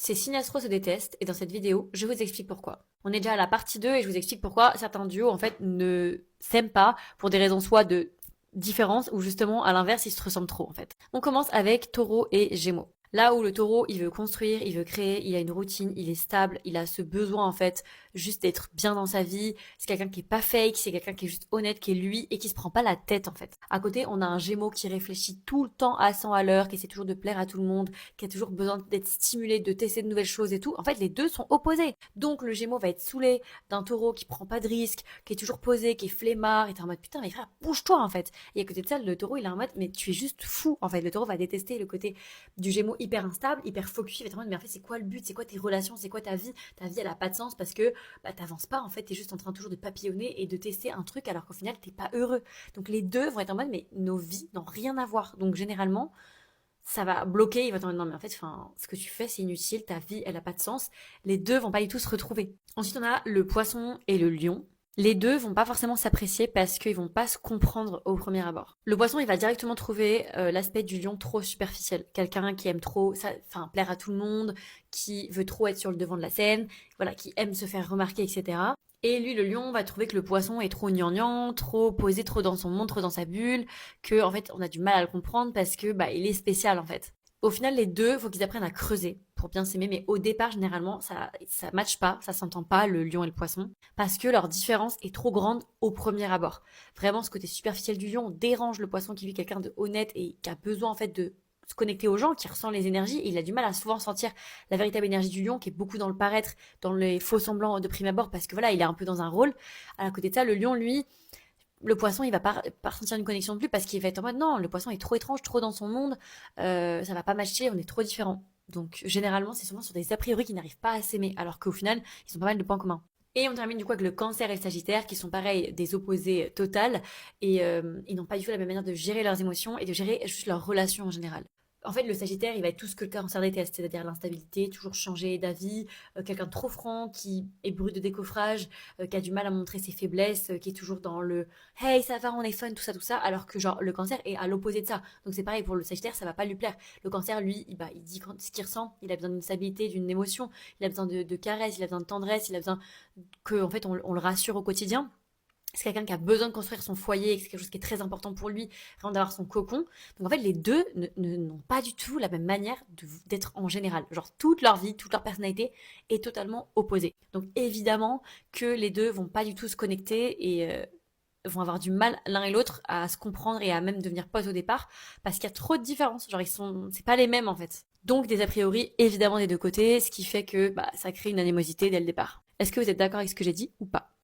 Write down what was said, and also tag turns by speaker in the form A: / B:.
A: Ces signes astro se détestent et dans cette vidéo, je vous explique pourquoi. On est déjà à la partie 2 et je vous explique pourquoi certains duos en fait ne s'aiment pas pour des raisons soit de différence ou justement à l'inverse ils se ressemblent trop en fait. On commence avec Taureau et Gémeaux. Là où le taureau, il veut construire, il veut créer, il a une routine, il est stable, il a ce besoin en fait juste d'être bien dans sa vie. C'est quelqu'un qui est pas fake, c'est quelqu'un qui est juste honnête, qui est lui et qui se prend pas la tête en fait. À côté, on a un Gémeaux qui réfléchit tout le temps à 100 à l'heure, qui essaie toujours de plaire à tout le monde, qui a toujours besoin d'être stimulé, de tester de nouvelles choses et tout. En fait, les deux sont opposés. Donc le Gémeaux va être saoulé d'un taureau qui prend pas de risques, qui est toujours posé, qui est flemmard, et t'es en mode putain mais frère, bouge-toi en fait. Et à côté de ça, le taureau il est en mode mais tu es juste fou en fait. Le taureau va détester le côté du Gémeaux hyper instable, hyper focus, il va être en mode mais en fait c'est quoi le but, c'est quoi tes relations, c'est quoi ta vie elle a pas de sens parce que bah t'avances pas en fait, t'es juste en train toujours de papillonner et de tester un truc alors qu'au final t'es pas heureux. Donc les deux vont être en mode mais nos vies n'ont rien à voir. Donc généralement ça va bloquer, il va être en mode non mais en fait enfin ce que tu fais c'est inutile, ta vie elle a pas de sens. Les deux vont pas du tout se retrouver. Ensuite on a le poisson et le lion. Les deux vont pas forcément s'apprécier parce qu'ils vont pas se comprendre au premier abord. Le poisson, il va directement trouver l'aspect du lion trop superficiel. Quelqu'un qui aime trop, ça, enfin, plaire à tout le monde, qui veut trop être sur le devant de la scène, voilà, qui aime se faire remarquer, etc. Et lui, le lion, va trouver que le poisson est trop gnangnan, trop posé, trop dans son monde, trop dans sa bulle, que en fait, on a du mal à le comprendre parce que bah, il est spécial en fait. Au final, les deux, faut qu'ils apprennent à creuser pour bien s'aimer, mais au départ, généralement, ça matche pas, ça s'entend pas, le lion et le poisson, parce que leur différence est trop grande au premier abord. Vraiment, ce côté superficiel du lion dérange le poisson qui vit quelqu'un de honnête et qui a besoin, en fait, de se connecter aux gens, qui ressent les énergies, et il a du mal à souvent sentir la véritable énergie du lion, qui est beaucoup dans le paraître, dans les faux semblants de prime abord, parce que voilà, il est un peu dans un rôle. À côté de ça, le lion, lui, le poisson, il va pas ressentir une connexion de plus parce qu'il va être en mode non, le poisson est trop étrange, trop dans son monde, ça va pas matcher, on est trop différents. Donc généralement, c'est souvent sur des a priori qui n'arrivent pas à s'aimer, alors qu'au final, ils ont pas mal de points communs. Et on termine du coup avec le cancer et le sagittaire, qui sont pareil des opposés total, et ils n'ont pas du tout la même manière de gérer leurs émotions et de gérer juste leurs relations en général. En fait, le Sagittaire, il va être tout ce que le cancer déteste, c'est-à-dire l'instabilité, toujours changer d'avis, quelqu'un de trop franc, qui est brut de décoffrage, qui a du mal à montrer ses faiblesses, qui est toujours dans le hey, ça va, on est fun, tout ça, alors que genre le cancer est à l'opposé de ça. Donc c'est pareil pour le Sagittaire, ça va pas lui plaire. Le cancer, lui, il dit ce qu'il ressent, il a besoin d'une stabilité, d'une émotion, il a besoin de caresses, il a besoin de tendresse, il a besoin que en fait on le rassure au quotidien. C'est quelqu'un qui a besoin de construire son foyer, c'est quelque chose qui est très important pour lui, vraiment d'avoir son cocon. Donc en fait, les deux n'ont pas du tout la même manière d'être en général. Genre toute leur vie, toute leur personnalité est totalement opposée. Donc évidemment que les deux vont pas du tout se connecter et vont avoir du mal l'un et l'autre à se comprendre et à même devenir potes au départ parce qu'il y a trop de différences. Genre c'est pas les mêmes en fait. Donc des a priori évidemment des deux côtés, ce qui fait que bah, ça crée une animosité dès le départ. Est-ce que vous êtes d'accord avec ce que j'ai dit ou pas?